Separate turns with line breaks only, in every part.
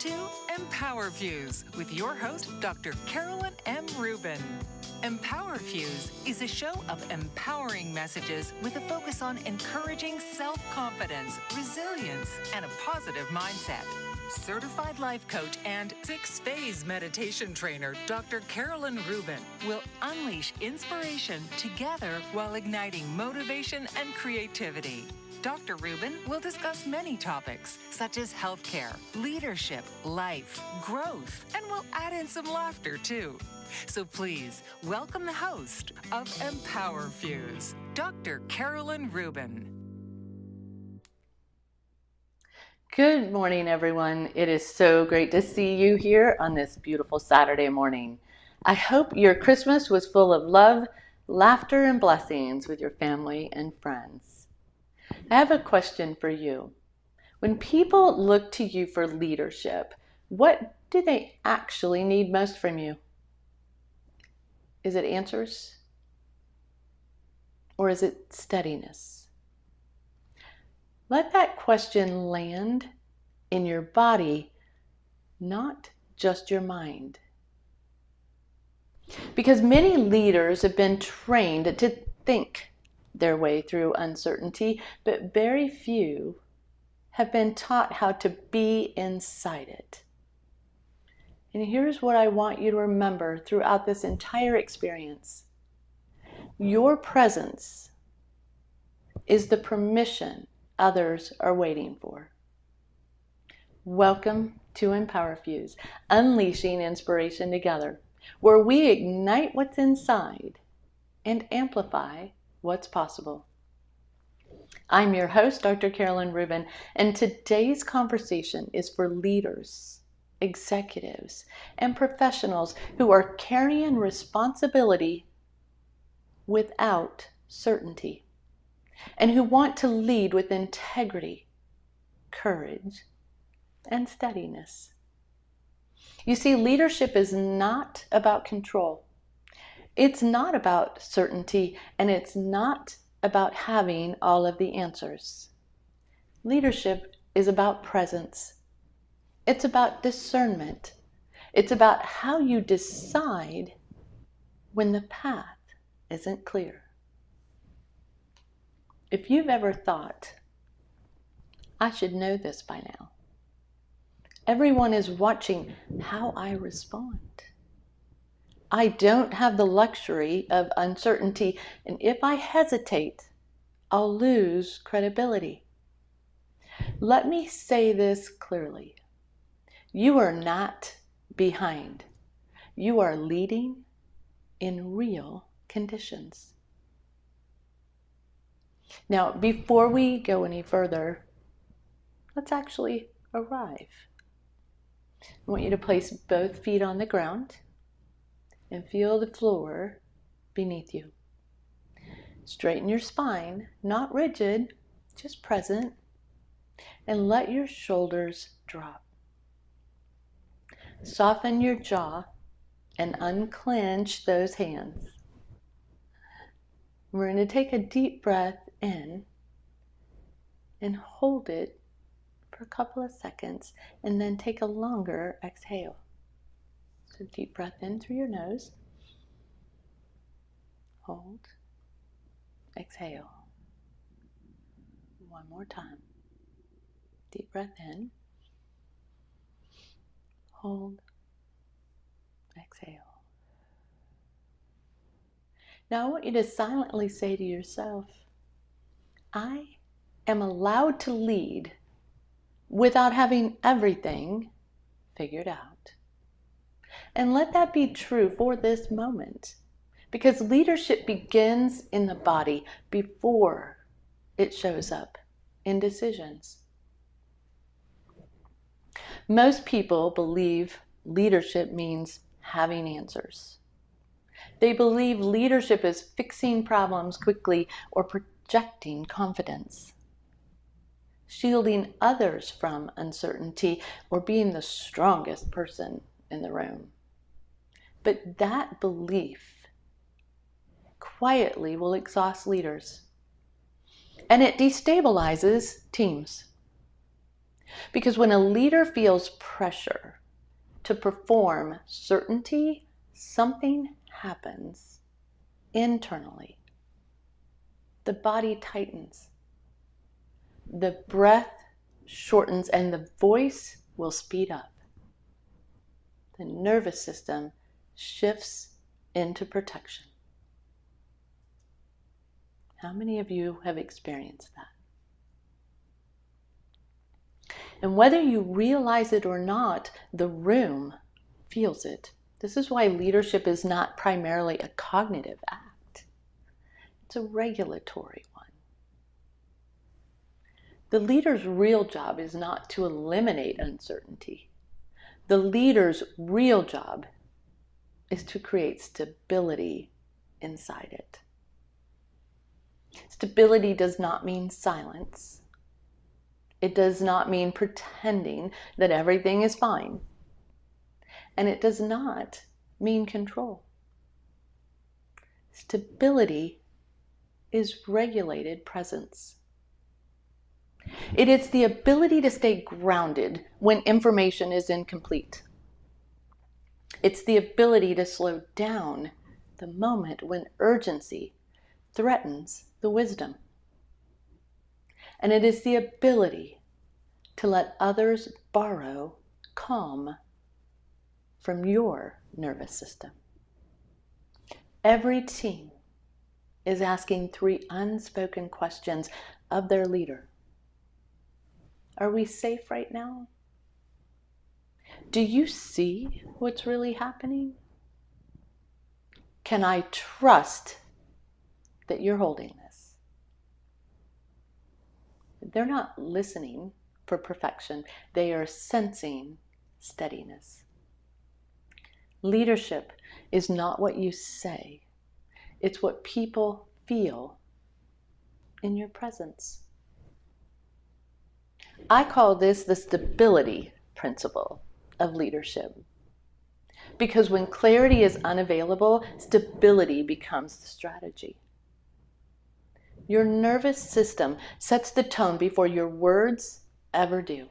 to EmpowerFuse with your host, Dr. Carolyn M. Rubin. EmpowerFuse is a show of empowering messages with a focus on encouraging self-confidence, resilience, and a positive mindset. Certified life coach and 6-phase meditation trainer, Dr. Carolyn Rubin, will unleash inspiration together while igniting motivation and creativity. Dr. Rubin will discuss many topics such as healthcare, leadership, life, growth, and will add in some laughter too. So please welcome the host of EmpowerFuse, Dr. Carolyn Rubin.
Good morning, everyone. It is so great to see you here on this beautiful Saturday morning. I hope your Christmas was full of love, laughter, and blessings with your family and friends. I have a question for you. When people look to you for leadership, what do they actually need most from you? Is it answers? Or is it steadiness? Let that question land in your body, not just your mind. Because many leaders have been trained to think their way through uncertainty, but very few have been taught how to be inside it. And here's what I want you to remember throughout this entire experience. Your presence is the permission others are waiting for. Welcome to EmpowerFuse, unleashing inspiration together, where we ignite what's inside and amplify what's possible. I'm your host, Dr. Carolyn Rubin, and today's conversation is for leaders, executives, and professionals who are carrying responsibility without certainty, and who want to lead with integrity, courage, and steadiness. You see, leadership is not about control. It's not about certainty, and it's not about having all of the answers. Leadership is about presence. It's about discernment. It's about how you decide when the path isn't clear. If you've ever thought, I should know this by now. Everyone is watching how I respond. I don't have the luxury of uncertainty, and if I hesitate, I'll lose credibility. Let me say this clearly. You are not behind. You are leading in real conditions. Now, before we go any further, let's actually arrive. I want you to place both feet on the ground and feel the floor beneath you. Straighten your spine, not rigid, just present, and let your shoulders drop. Soften your jaw and unclench those hands. We're going to take a deep breath in and hold it for a couple of seconds, and then take a longer exhale. So deep breath in through your nose. Hold. Exhale. One more time. Deep breath in. Hold. Exhale. Now I want you to silently say to yourself, I am allowed to lead without having everything figured out. And let that be true for this moment, because leadership begins in the body before it shows up in decisions. Most people believe leadership means having answers. They believe leadership is fixing problems quickly or projecting confidence, shielding others from uncertainty, or being the strongest person in the room. But that belief quietly will exhaust leaders, and it destabilizes teams. Because when a leader feels pressure to perform certainty, something happens internally. The body tightens, the breath shortens, and the voice will speed up. The nervous system shifts into protection. How many of you have experienced that? And whether you realize it or not, the room feels it. This is why leadership is not primarily a cognitive act. It's a regulatory one. The leader's real job is not to eliminate uncertainty. The leader's real job is to create stability inside it. Stability does not mean silence. It does not mean pretending that everything is fine. And it does not mean control. Stability is regulated presence. It is the ability to stay grounded when information is incomplete. It's the ability to slow down the moment when urgency threatens the wisdom. And it is the ability to let others borrow calm from your nervous system. Every team is asking 3 unspoken questions of their leader. Are we safe right now? Do you see what's really happening? Can I trust that you're holding this? They're not listening for perfection. They are sensing steadiness. Leadership is not what you say. It's what people feel in your presence. I call this the stability principle of leadership. Because when clarity is unavailable, stability becomes the strategy. Your nervous system sets the tone before your words ever do.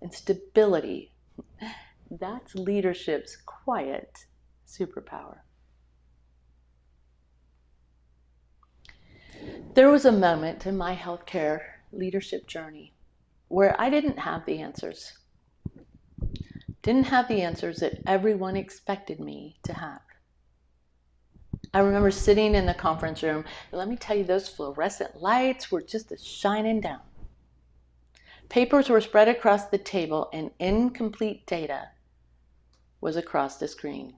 And stability, that's leadership's quiet superpower. There was a moment in my healthcare leadership journey where I didn't have the answers. Didn't have the answers that everyone expected me to have. I remember sitting in the conference room, and let me tell you, those fluorescent lights were just shining down. Papers were spread across the table, and incomplete data was across the screen.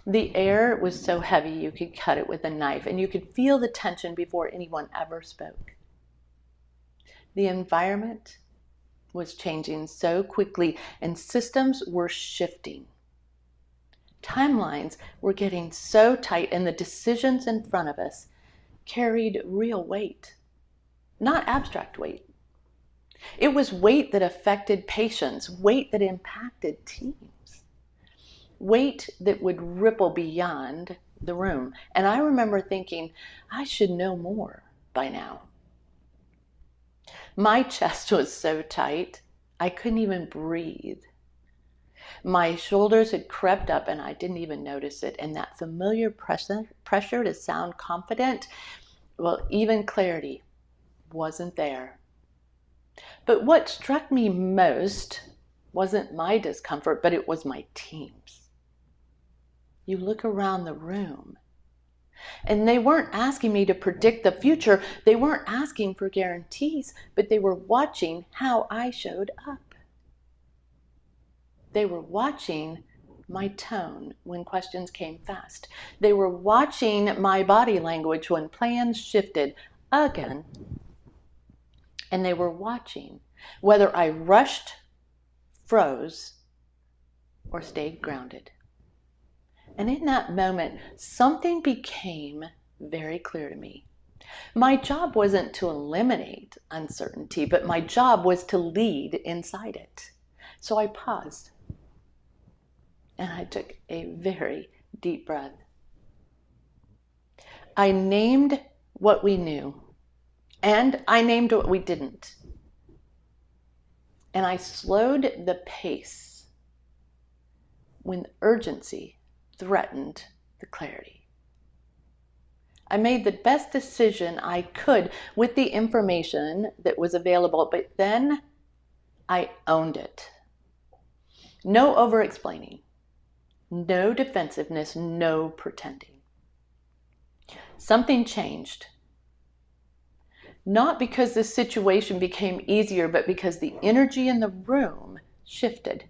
The air was so heavy you could cut it with a knife, and you could feel the tension before anyone ever spoke. The environment was changing so quickly, and systems were shifting. Timelines were getting so tight, and the decisions in front of us carried real weight, not abstract weight. It was weight that affected patients, weight that impacted teams, weight that would ripple beyond the room. And I remember thinking, I should know more by now. My chest was so tight, I couldn't even breathe. My shoulders had crept up and I didn't even notice it. And that familiar pressure to sound confident, well, even clarity wasn't there. But what struck me most wasn't my discomfort, but it was my team's. You look around the room, and they weren't asking me to predict the future. They weren't asking for guarantees, but they were watching how I showed up. They were watching my tone when questions came fast. They were watching my body language when plans shifted again. And they were watching whether I rushed, froze, or stayed grounded. And in that moment, something became very clear to me. My job wasn't to eliminate uncertainty, but my job was to lead inside it. So I paused, and I took a very deep breath. I named what we knew, and I named what we didn't. And I slowed the pace when urgency threatened the clarity. I made the best decision I could with the information that was available, but then I owned it. No over-explaining, no defensiveness, no pretending. Something changed. Not because the situation became easier, but because the energy in the room shifted.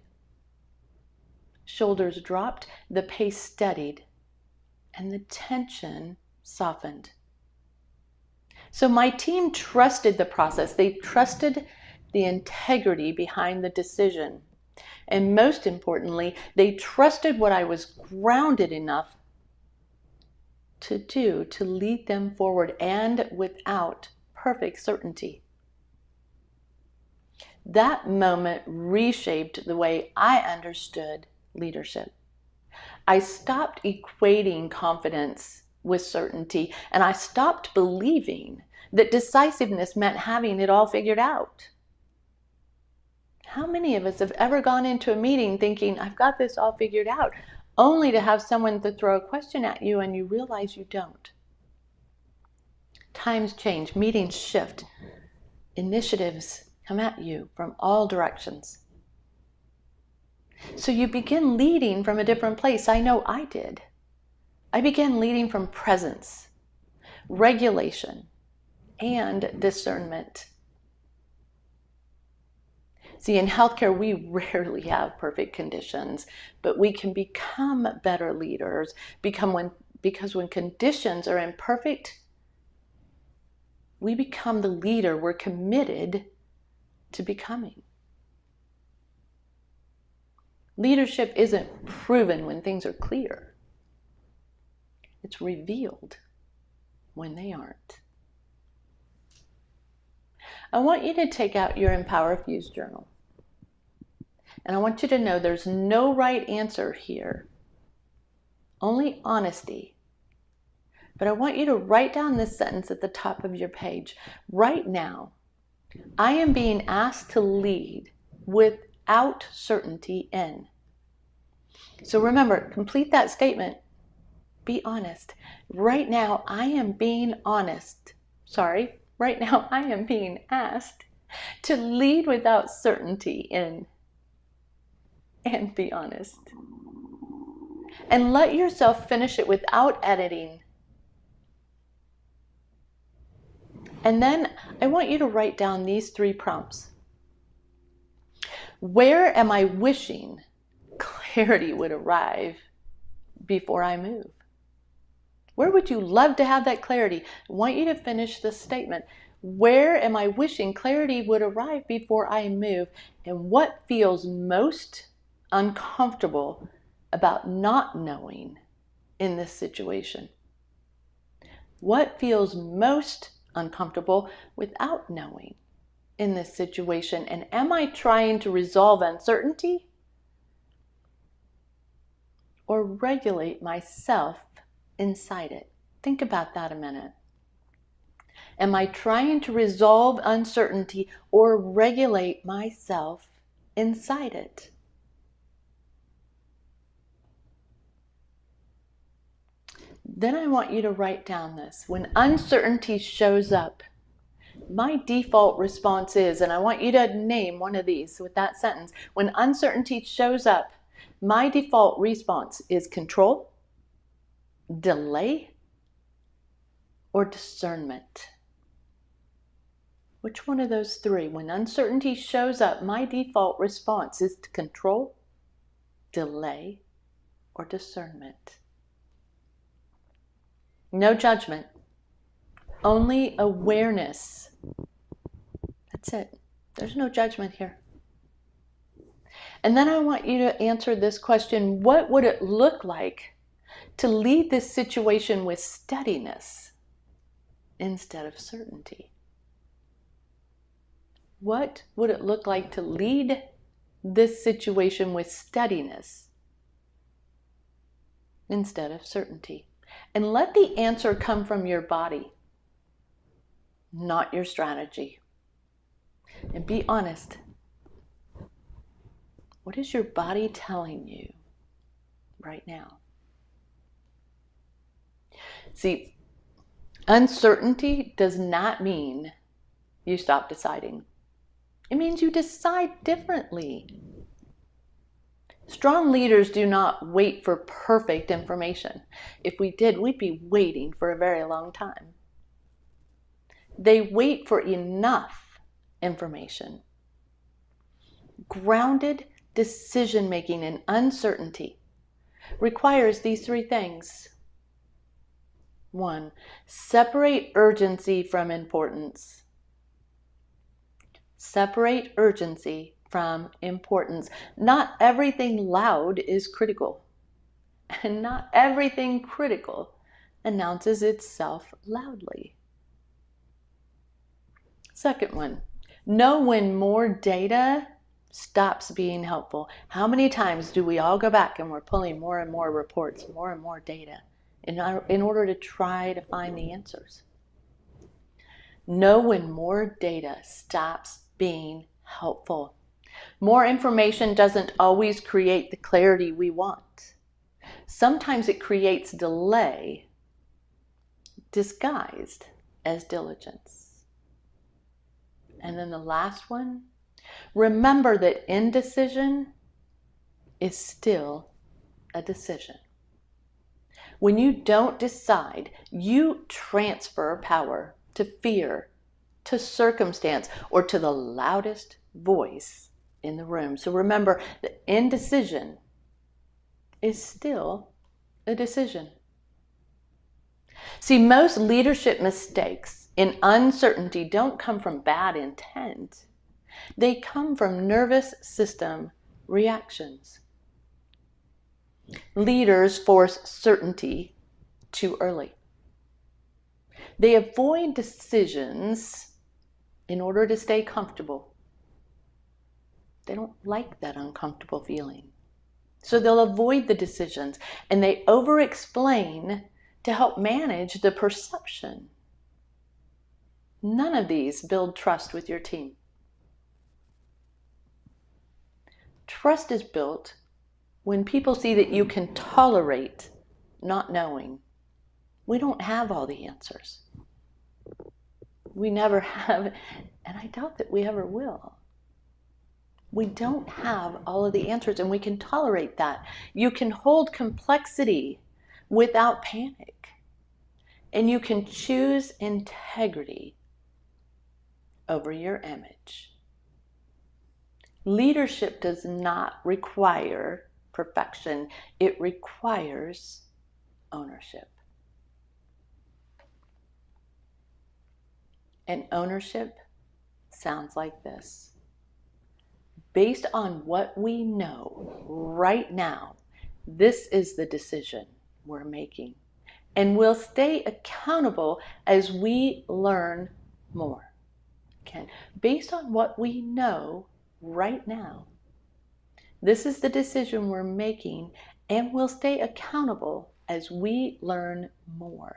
Shoulders dropped, the pace steadied, and the tension softened. So my team trusted the process. They trusted the integrity behind the decision. And most importantly, they trusted what I was grounded enough to do to lead them forward, and without perfect certainty. That moment reshaped the way I understood leadership. I stopped equating confidence with certainty, and I stopped believing that decisiveness meant having it all figured out. How many of us have ever gone into a meeting thinking, I've got this all figured out, only to have someone to throw a question at you and you realize you don't? Times change, meetings shift, initiatives come at you from all directions. So you begin leading from a different place. I know I did. I began leading from presence, regulation, and discernment. See, in healthcare, we rarely have perfect conditions, but we can become better leaders because when conditions are imperfect, we become the leader we're committed to becoming. Leadership isn't proven when things are clear. It's revealed when they aren't. I want you to take out your EmpowerFuse journal. And I want you to know there's no right answer here, only honesty. But I want you to write down this sentence at the top of your page. Right now, I am being asked to lead without certainty in. So remember, complete that statement. Be honest. Right now, I am being asked to lead without certainty in. And be honest. And let yourself finish it without editing. And then I want you to write down these 3 prompts. Where am I wishing clarity would arrive before I move? Where would you love to have that clarity? I want you to finish this statement. Where am I wishing clarity would arrive before I move? And what feels most uncomfortable about not knowing in this situation? What feels most uncomfortable without knowing in this situation? And am I trying to resolve uncertainty or regulate myself inside it? Think about that a minute. Am I trying to resolve uncertainty or regulate myself inside it? Then I want you to write down this. When uncertainty shows up, my default response is, and I want you to name one of these with that sentence. When uncertainty shows up, my default response is control, delay, or discernment. Which one of those 3? When uncertainty shows up, my default response is to control, delay, or discernment. No judgment, only awareness. That's it. There's no judgment here. And then I want you to answer this question: what would it look like to lead this situation with steadiness instead of certainty? What would it look like to lead this situation with steadiness instead of certainty? And let the answer come from your body, not your strategy. And be honest. What is your body telling you right now? See, uncertainty does not mean you stop deciding. It means you decide differently. Strong leaders do not wait for perfect information. If we did, we'd be waiting for a very long time. They wait for enough information. Grounded decision-making in uncertainty requires these three things. 1, separate urgency from importance. Separate urgency from importance. Not everything loud is critical, and not everything critical announces itself loudly. Second one, know when more data stops being helpful. How many times do we all go back and we're pulling more and more reports, more and more data in order to try to find the answers? Know when more data stops being helpful. More information doesn't always create the clarity we want. Sometimes it creates delay disguised as diligence. And then the last one, remember that indecision is still a decision. When you don't decide, you transfer power to fear, to circumstance, or to the loudest voice in the room. So remember that indecision is still a decision. See, most leadership mistakes in uncertainty don't come from bad intent. They come from nervous system reactions. Leaders force certainty too early. They avoid decisions in order to stay comfortable. They don't like that uncomfortable feeling. So they'll avoid the decisions and they over-explain to help manage the perception. None of these build trust with your team. Trust is built when people see that you can tolerate not knowing. We don't have all the answers. We never have, and I doubt that we ever will. We don't have all of the answers, and we can tolerate that. You can hold complexity without panic, and you can choose integrity over your image. Leadership does not require perfection. It requires ownership. And ownership sounds like this. Based on what we know right now, this is the decision we're making. And we'll stay accountable as we learn more. Okay? Based on what we know right now, this is the decision we're making, and we'll stay accountable as we learn more.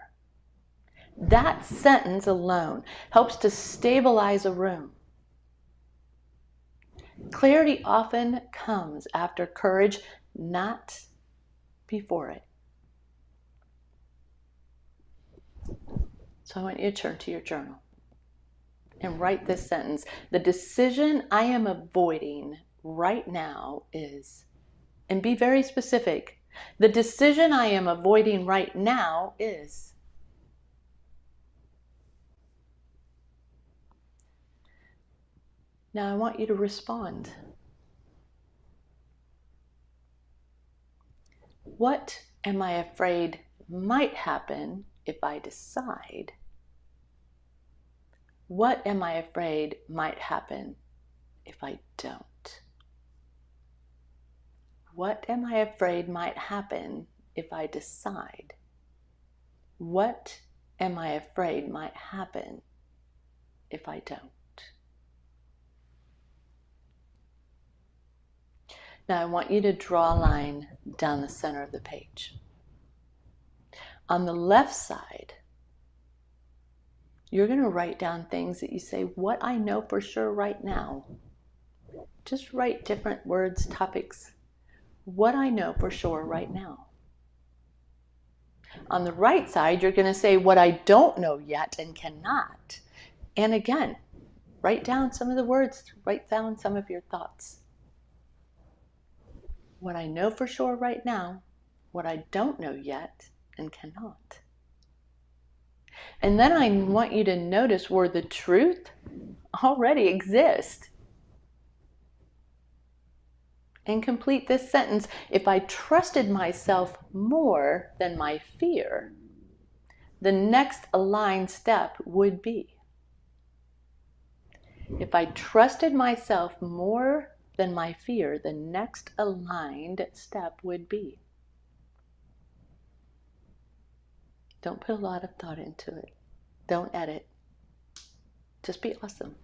That sentence alone helps to stabilize a room. Clarity often comes after courage, not before it. So I want you to turn to your journal and write this sentence. The decision I am avoiding right now is, and be very specific. The decision I am avoiding right now is. Now I want you to respond. What am I afraid might happen if I decide? What am I afraid might happen if I don't? What am I afraid might happen if I decide? What am I afraid might happen if I don't? Now I want you to draw a line down the center of the page. On the left side, you're going to write down things that you say, what I know for sure right now. Just write different words, topics. What I know for sure right now. On the right side, you're going to say what I don't know yet and cannot. And again, write down some of the words, write down some of your thoughts. What I know for sure right now, what I don't know yet and cannot. And then I want you to notice where the truth already exists. And complete this sentence. If I trusted myself more than my fear, the next aligned step would be. If I trusted myself more than my fear, the next aligned step would be. Don't put a lot of thought into it. Don't edit. Just be awesome.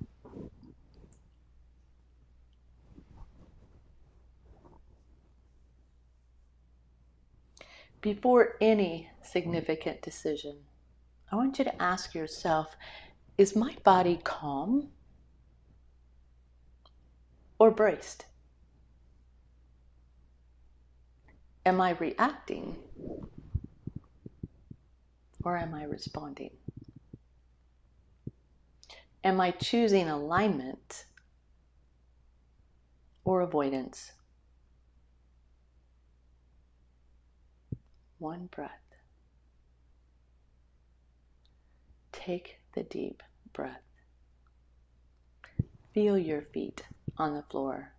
Before any significant decision, I want you to ask yourself, is my body calm or braced? Am I reacting or am I responding? Am I choosing alignment or avoidance? One breath. Take the deep breath. Feel your feet on the floor.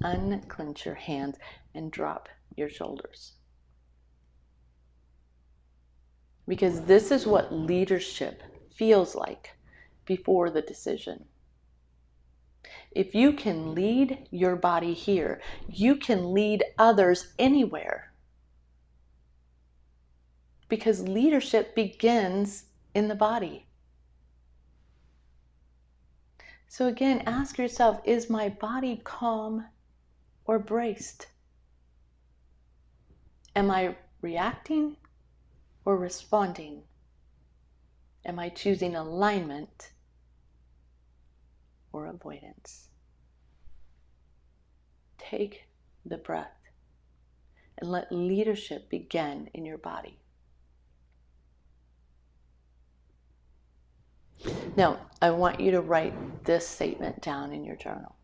Unclench your hands and drop your shoulders. Because this is what leadership feels like before the decision. If you can lead your body here, you can lead others anywhere. Because leadership begins in the body. So again, ask yourself, is my body calm or braced? Am I reacting or responding? Am I choosing alignment or avoidance? Take the breath and let leadership begin in your body. Now, I want you to write this statement down in your journal.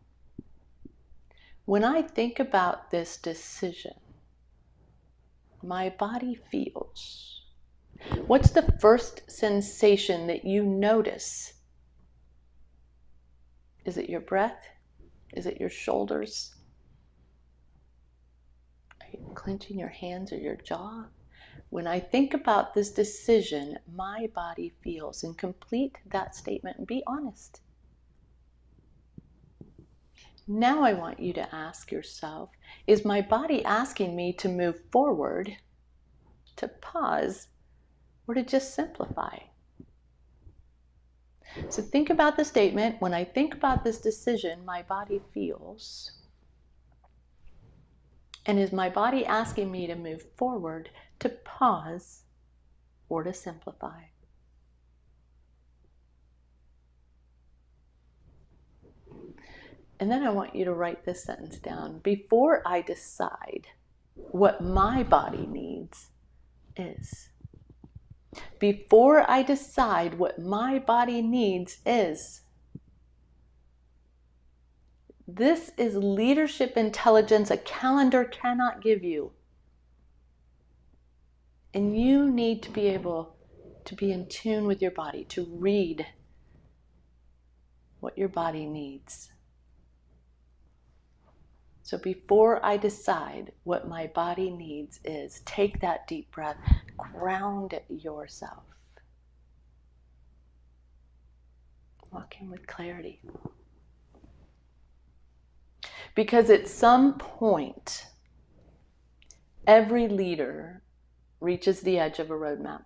When I think about this decision, my body feels. What's the first sensation that you notice? Is it your breath? Is it your shoulders? Are you clenching your hands or your jaw? When I think about this decision, my body feels. And complete that statement and be honest. Now I want you to ask yourself, is my body asking me to move forward, to pause, or to just simplify? So think about the statement, when I think about this decision, my body feels. And is my body asking me to move forward, to pause, or to simplify? And then I want you to write this sentence down. Before I decide what my body needs is. Before I decide what my body needs is. This is leadership intelligence a calendar cannot give you. And you need to be able to be in tune with your body, to read what your body needs. So before I decide what my body needs is, take that deep breath, ground yourself. Walk in with clarity. Because at some point, every leader reaches the edge of a roadmap.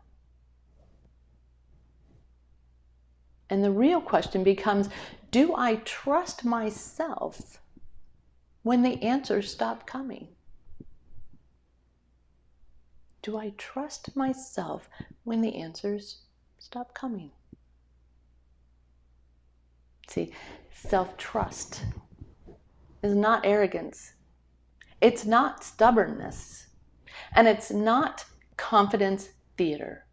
And the real question becomes, do I trust myself when the answers stop coming? Do I trust myself when the answers stop coming? See, self-trust is not arrogance. It's not stubbornness. And it's not confidence theater.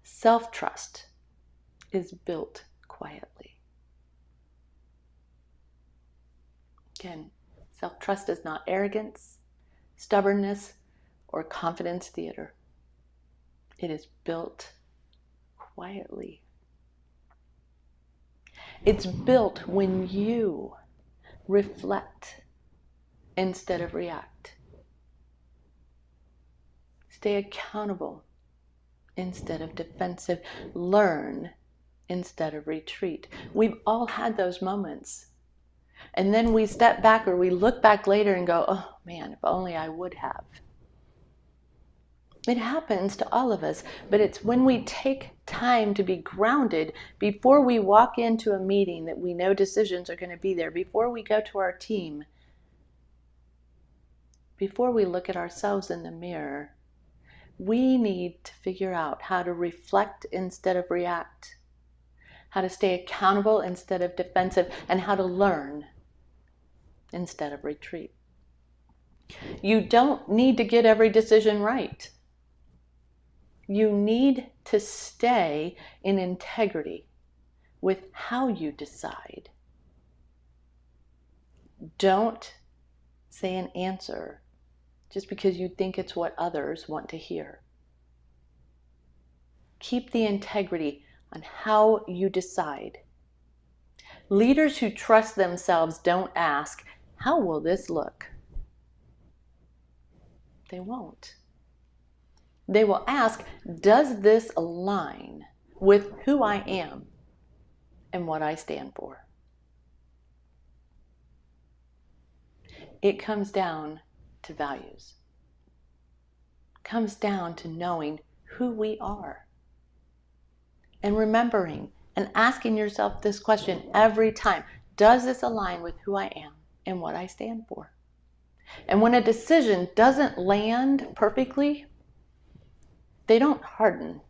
Self-trust is built quietly. Again, self-trust is not arrogance, stubbornness, or confidence theater. It is built quietly. It's built when you reflect instead of react. Stay accountable instead of defensive. Learn instead of retreat. We've all had those moments. And then we step back or we look back later and go, oh man, if only I would have. It happens to all of us, but it's when we take time to be grounded before we walk into a meeting that we know decisions are going to be there, before we go to our team, before we look at ourselves in the mirror. We need to figure out how to reflect instead of react, how to stay accountable instead of defensive, and how to learn instead of retreat. You don't need to get every decision right. You need to stay in integrity with how you decide. Don't say an answer just because you think it's what others want to hear. Keep the integrity on how you decide. Leaders who trust themselves don't ask, how will this look? They won't. They will ask, does this align with who I am and what I stand for? It comes down to values. It comes down to knowing who we are. And remembering and asking yourself this question every time. Does this align with who I am and what I stand for? And when a decision doesn't land perfectly, they don't harden.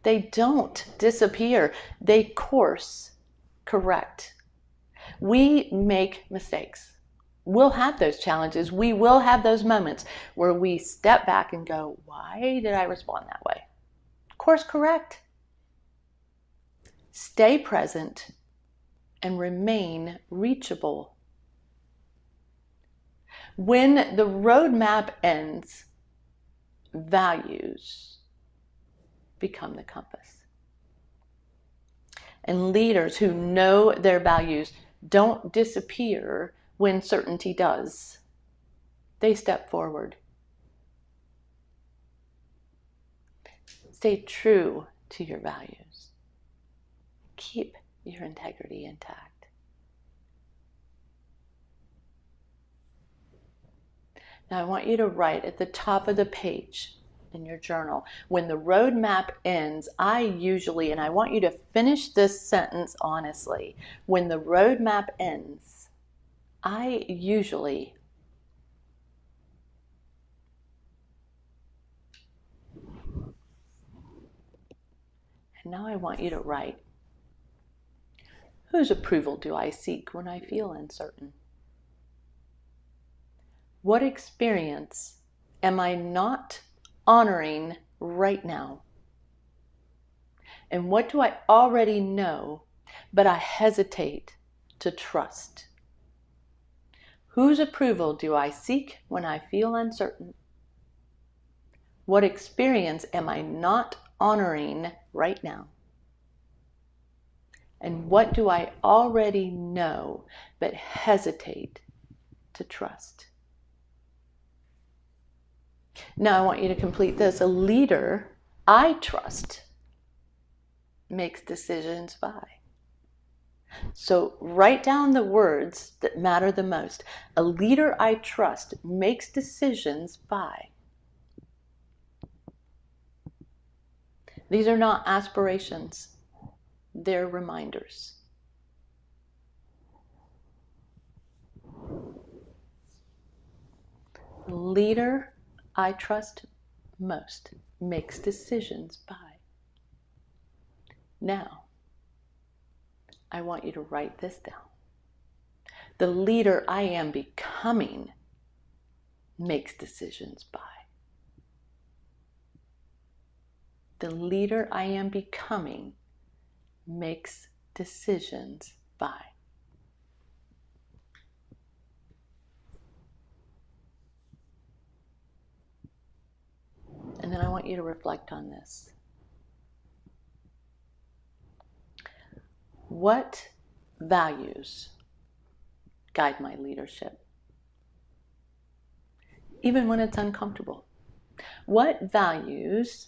They don't disappear. They course correct. We make mistakes. We'll have those challenges. We will have those moments where we step back and go, why did I respond that way? Course correct. Stay present and remain reachable. When the roadmap ends, values become the compass. And leaders who know their values don't disappear when certainty does. They step forward. Stay true to your values. Keep your integrity intact. Now I want you to write at the top of the page in your journal, when the roadmap ends, I usually, and I want you to finish this sentence honestly, when the roadmap ends, I usually and now I want you to write, whose approval do I seek when I feel uncertain? What experience am I not honoring right now? And what do I already know, but I hesitate to trust? Whose approval do I seek when I feel uncertain? What experience am I not honoring right now? And what do I already know, but hesitate to trust? Now I want you to complete this. A leader I trust makes decisions by. So write down the words that matter the most. A leader I trust makes decisions by. These are not aspirations. They're reminders. A leader I trust most makes decisions by. Now, I want you to write this down. The leader I am becoming makes decisions by. The leader I am becoming makes decisions by. And then I want you to reflect on this. What values guide my leadership? Even when it's uncomfortable. What values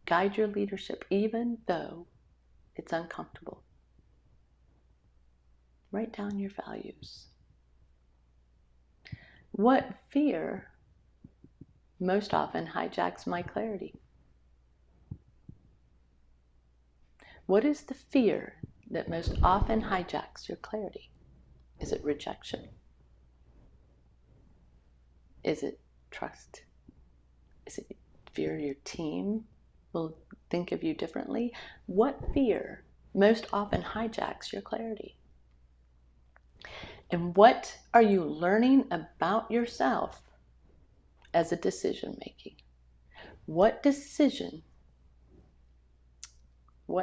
guide your leadership even though it's uncomfortable? Write down your values. What fear most often hijacks my clarity? What is the fear that most often hijacks your clarity? Is it rejection? Is it trust? Is it fear your team will think of you differently? What fear most often hijacks your clarity? And what are you learning about yourself as a decision making? What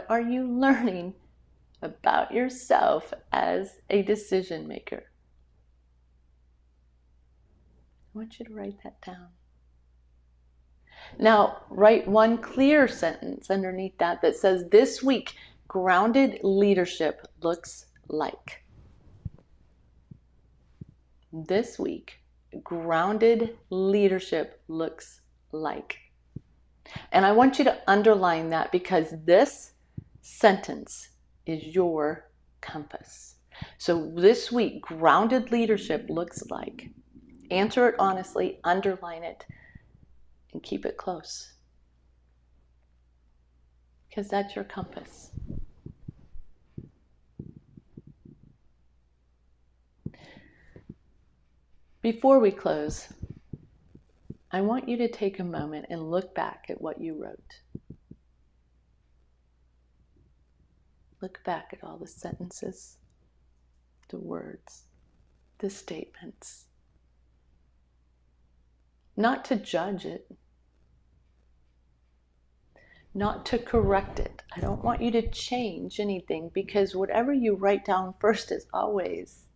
are you learning about yourself as a decision maker? I want you to write that down. Now, write one clear sentence underneath that that says, this week, grounded leadership looks like. This week, grounded leadership looks like. And I want you to underline that because this sentence is your compass. So this week, grounded leadership looks like. Answer it honestly, underline it, and keep it close. Because that's your compass. Before we close, I want you to take a moment and look back at what you wrote. Look back at all the sentences, the words, the statements. Not to judge it, not to correct it. I don't want you to change anything because whatever you write down first is always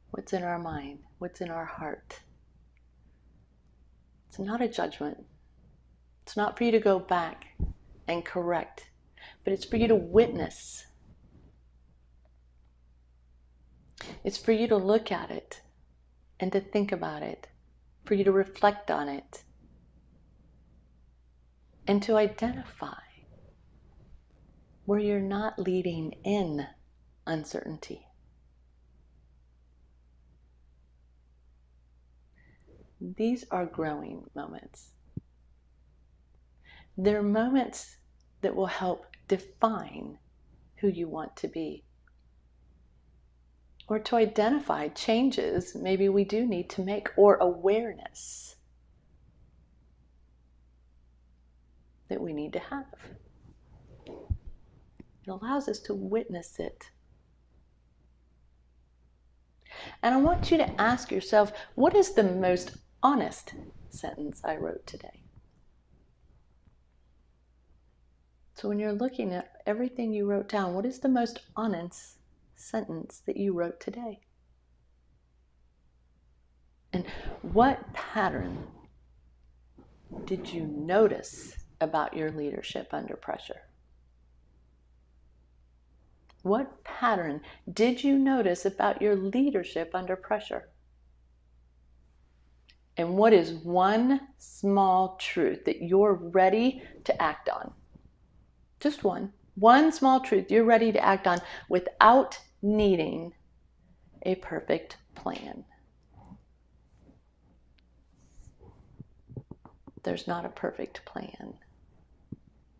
what's in our mind, what's in our heart. It's not a judgment. It's not for you to go back and correct, but it's for you to witness. It's for you to look at it and to think about it, for you to reflect on it, and to identify where you're not leading in uncertainty. These are growing moments. They're moments that will help define who you want to be. Or to identify changes maybe we do need to make, or awareness that we need to have. It allows us to witness it. And I want you to ask yourself, what is the most honest sentence I wrote today? So when you're looking at everything you wrote down, what is the most honest sentence that you wrote today? And what pattern did you notice about your leadership under pressure? What pattern did you notice about your leadership under pressure? And what is one small truth that you're ready to act on? Just one small truth you're ready to act on without needing a perfect plan. There's not a perfect plan.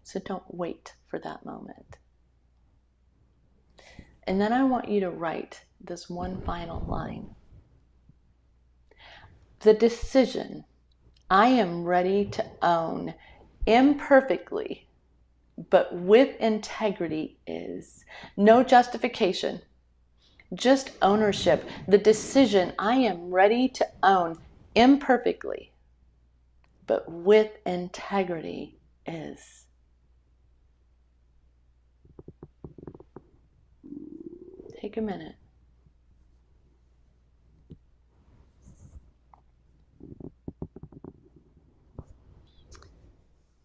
So don't wait for that moment. And then I want you to write this one final line. The decision I am ready to own imperfectly, but with integrity is no justification, just ownership, the decision I am ready to own imperfectly, but with integrity is. Take a minute.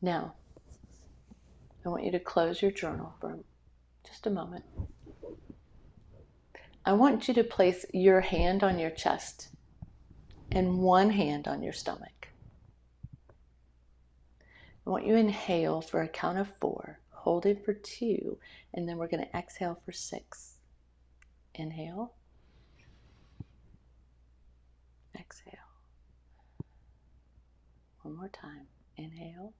Now, I want you to close your journal for just a moment. I want you to place your hand on your chest and one hand on your stomach. I want you to inhale for a count of 4, hold it for 2, and then we're going to exhale for 6. Inhale, exhale. One more time. Inhale,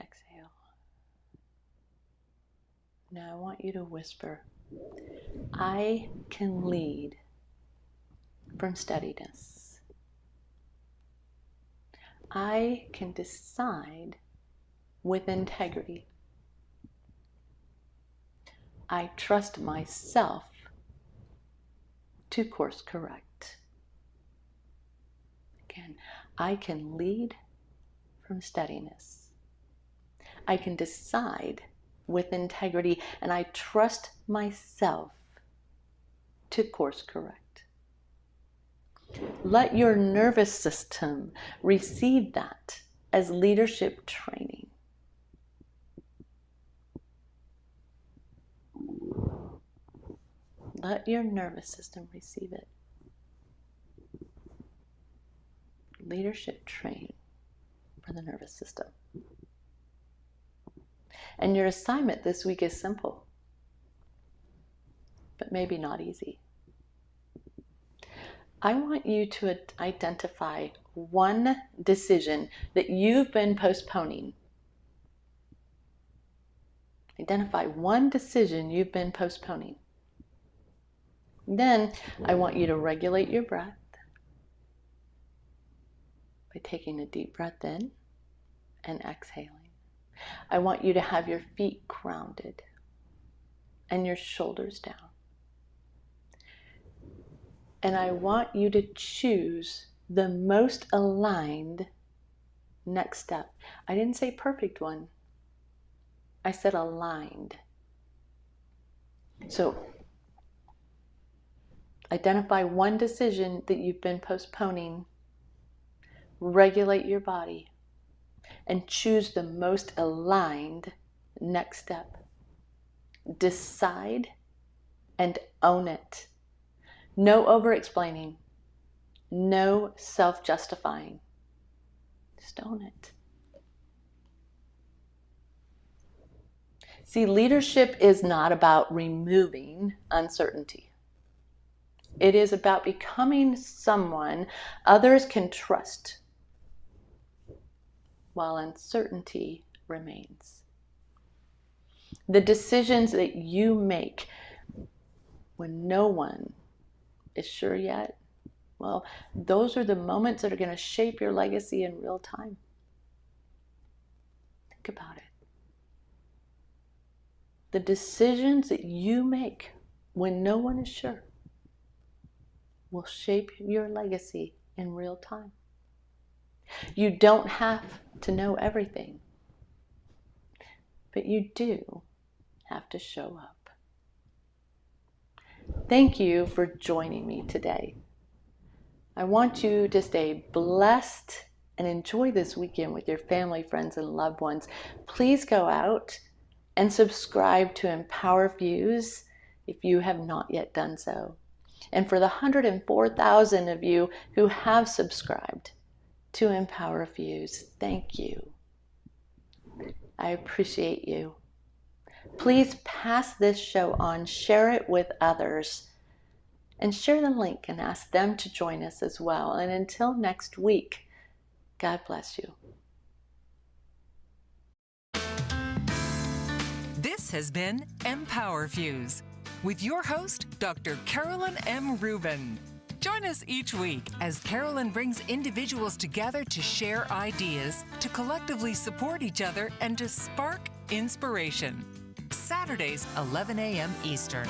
exhale. Now I want you to whisper, I can lead from steadiness. I can decide with integrity. I trust myself to course correct. Again, I can lead from steadiness. I can decide with integrity, and I trust myself to course correct. Let your nervous system receive that as leadership training. Let your nervous system receive it. Leadership training for the nervous system. And your assignment this week is simple, but maybe not easy. I want you to identify one decision that you've been postponing. Identify one decision you've been postponing. Then I want you to regulate your breath by taking a deep breath in and exhaling. I want you to have your feet grounded and your shoulders down. And I want you to choose the most aligned next step. I didn't say perfect one. I said aligned. So identify one decision that you've been postponing. Regulate your body and choose the most aligned next step. Decide and own it. No over-explaining. No self-justifying. Just own it. See, leadership is not about removing uncertainty. It is about becoming someone others can trust while uncertainty remains. The decisions that you make when no one is sure yet, well, those are the moments that are going to shape your legacy in real time. Think about it. The decisions that you make when no one is sure will shape your legacy in real time. You don't have to know everything, but you do have to show up. Thank you for joining me today. I want you to stay blessed and enjoy this weekend with your family, friends, and loved ones. Please go out and subscribe to EmpowerFuse if you have not yet done so. And for the 104,000 of you who have subscribed to EmpowerFuse, thank you. I appreciate you. Please pass this show on, share it with others, and share the link and ask them to join us as well. And until next week, God bless you.
This has been EmpowerFuse with your host, Dr. Carolyn M. Rubin. Join us each week as Carolyn brings individuals together to share ideas, to collectively support each other, and to spark inspiration. Saturdays, 11 a.m. Eastern.